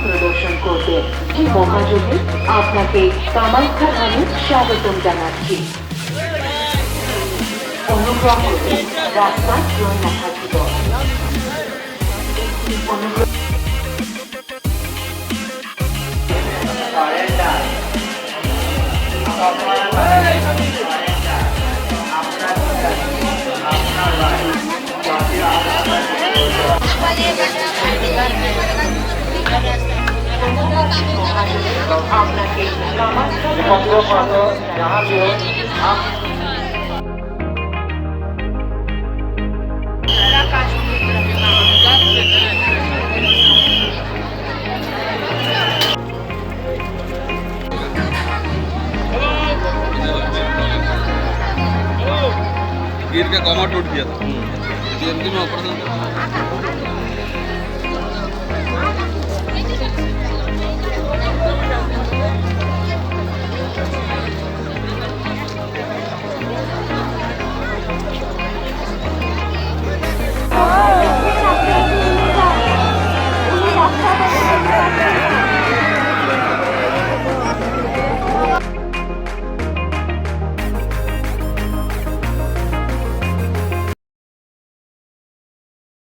প্রদর্শন করতে যে মহাযোগে আপনাকে কামাখ্যা ধামে স্বাগতম জানাচ্ছি। অনুগ্রহ করে রাস্তা জয় না থাকিব। আপনাকে गिर के कमर टूट गया था जीएमसी में ऑपरेशन